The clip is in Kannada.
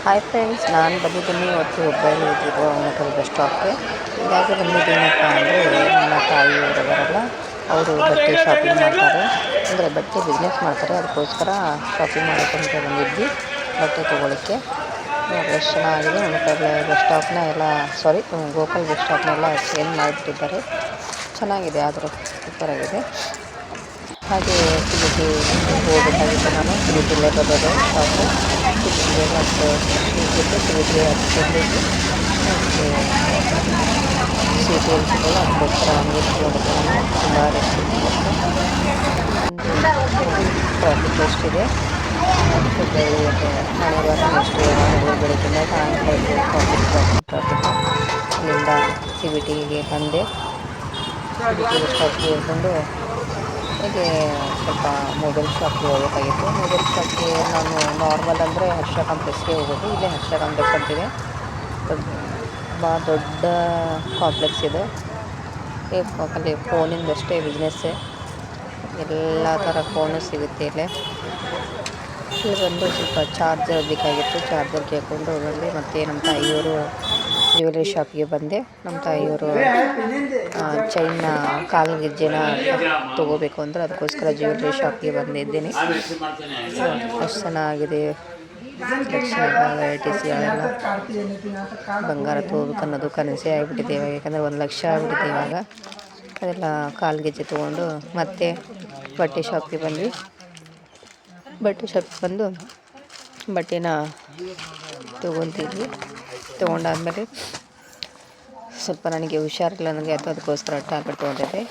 ಹಾಯ್ ಫ್ರೆಂಡ್ಸ್, ನಾನು ಬಂದಿದ್ದೀನಿ ಇವತ್ತು ಹುಬ್ಬಳ್ಳಿ ಗೋವಾಮಠದ ಬಸ್ ಸ್ಟಾಪ್ಗೆ. ಹೀಗಾಗಿ ಬಂದಿದ್ದೇನಪ್ಪ ಅಂದರೆ ನನ್ನ ತಾಯಿಯವರು ಬರಲ್ಲ, ಅವರು ಬಟ್ಟೆ ಶಾಪಿಂಗ್ ಮಾಡ್ತಾರೆ, ಅಂದರೆ ಬಟ್ಟೆ ಬಿಸ್ನೆಸ್ ಮಾಡ್ತಾರೆ. ಅದಕ್ಕೋಸ್ಕರ ಶಾಪಿಂಗ್ ಮಾಡೋಕ್ಕಂತ ಬಂದಿದ್ವಿ, ಬಟ್ಟೆ ತೊಗೊಳಕ್ಕೆ. ಎಷ್ಟು ಚೆನ್ನಾಗಿದೆ. ಮುಳಬಾಗಿಲು ಬಸ್ ಸ್ಟಾಪ್ನ ಎಲ್ಲ ಗೋಕಲ್ ಬಸ್ ಸ್ಟಾಪ್ನೆಲ್ಲ ಚೇಂಜ್ ಮಾಡಿಬಿಟ್ಟಿದ್ದಾರೆ. ಚೆನ್ನಾಗಿದೆ, ಆದರೂ ಸೂಪರಾಗಿದೆ. ಹಾಗೆ ಕಿಲಿಟಿ ಹೋಗಬೇಕಾಗಿತ್ತು. ನಾನು ಕಿಲಿಟಿಲೇ ಬರೋದು ಶಾಪು. ಕಿಲಿಟಿಗೆ ಮತ್ತು ಹೀಗಿದ್ದು ಕಿಲಿಟಿಗೆ ಹಚ್ಕೊಂಡಿದ್ದು ಮತ್ತು ಸೀಟ್ ಇರಿಸಿಕೊಳ್ಳೋ ಅದಕ್ಕೋಸ್ಕರ ಹಂಗೆ ಹೋಗೋದು. ನಾನು ತುಂಬ ರಶ್ ಇತ್ತು. ಟ್ರಾಫಿಕ್ ಎಷ್ಟಿದೆ ಹುಬ್ಬಳ್ಳಿಯಲ್ಲಿ ಮನೆಯವಾಗ ನೆಕ್ಸ್ಟ್ ಯಾವಾಗ ಬೆಳಗ್ಗಿಂದ ಸಾಯಂಕಾಲ ಟ್ರಾಫಿಕ್. ಅಲ್ಲಿಂದ ಸಿ ಬಿ ಟಿಗೆ ಬಂದೆ. ಸಿ ಬಿ ಟಿ ಸ್ಟಾಪ್ಗೆ ಹೇಳ್ಕೊಂಡು ಹೀಗೆ ಸ್ವಲ್ಪ ಮೊಬೈಲ್ ಶಾಪ್ಗೆ ಹೋಗಬೇಕಾಗಿತ್ತು. ಮೊಬೈಲ್ ಶಾಪ್ಗೆ ನಾನು ನಾರ್ಮಲ್ ಅಂದರೆ ಹರ್ಷ ಕಾಂಪ್ಲೆಕ್ಸ್ಗೆ ಹೋಗೋದು. ಇಲ್ಲೇ ಹರ್ಷ ಕಾಂಪ್ಲೆಕ್ಸ್ ಅಂತಿದೆ, ಭಾಳ ದೊಡ್ಡ ಕಾಂಪ್ಲೆಕ್ಸ್ ಇದೆ. ಅಲ್ಲಿ ಫೋನಿಂದಷ್ಟೇ ಬಿಸ್ನೆಸ್ಸೇ, ಎಲ್ಲ ಥರ ಫೋನು ಸಿಗುತ್ತೆ ಇಲ್ಲಿ ಬಂದು ಸ್ವಲ್ಪ ಚಾರ್ಜರ್ ಬೇಕಾಗಿತ್ತು. ಚಾರ್ಜರ್ ಕೇಳ್ಕೊಂಡು ಬಂದೆ. ಮತ್ತು ನಮ್ಮ ತಾಯಿಯವರು ಜ್ಯುವೆಲರಿ ಶಾಪ್ಗೆ ಬಂದೆ. ನಮ್ಮ ತಾಯಿಯವರು ಚೈನ್ನ ಕಾಲ್ಗೆಜ್ಜೆನ ತೊಗೋಬೇಕು ಅಂದರೆ ಅದಕ್ಕೋಸ್ಕರ ಜ್ಯುವೆಲರಿ ಶಾಪ್ಗೆ ಬಂದಿದ್ದೀನಿ. ಎಷ್ಟು ಚೆನ್ನಾಗಿದೆ ವೆರೈಟೀಸ್ ಎಲ್ಲ. ಬಂಗಾರ ತೊಗೋಬೇಕು ಅನ್ನೋದು ಕನಸೇ ಆಗಿಬಿಟ್ಟಿದೆ ಇವಾಗ, ಯಾಕಂದರೆ 1,00,000 ಆಗಿಬಿಟ್ಟಿದೆ ಇವಾಗ. ಅದೆಲ್ಲ ಕಾಲ್ಗೆಜ್ಜೆ ತೊಗೊಂಡು ಮತ್ತೆ ಬಟ್ಟೆ ಶಾಪ್ಗೆ ಬಂದ್ವಿ. ಬಟ್ಟೆ ಶಾಪ್ಗೆ ಬಂದು ಬಟ್ಟೆನ ತೊಗೊಂಡಾದ್ಮೇಲೆ ಸ್ವಲ್ಪ ನನಗೆ ಹುಷಾರಿಲ್ಲ, ನನಗೆ ಅದಕ್ಕೋಸ್ಕರ ಟ್ಯಾಬ್ಲೆಟ್ ತೊಗೊತಿದ್ದೆ.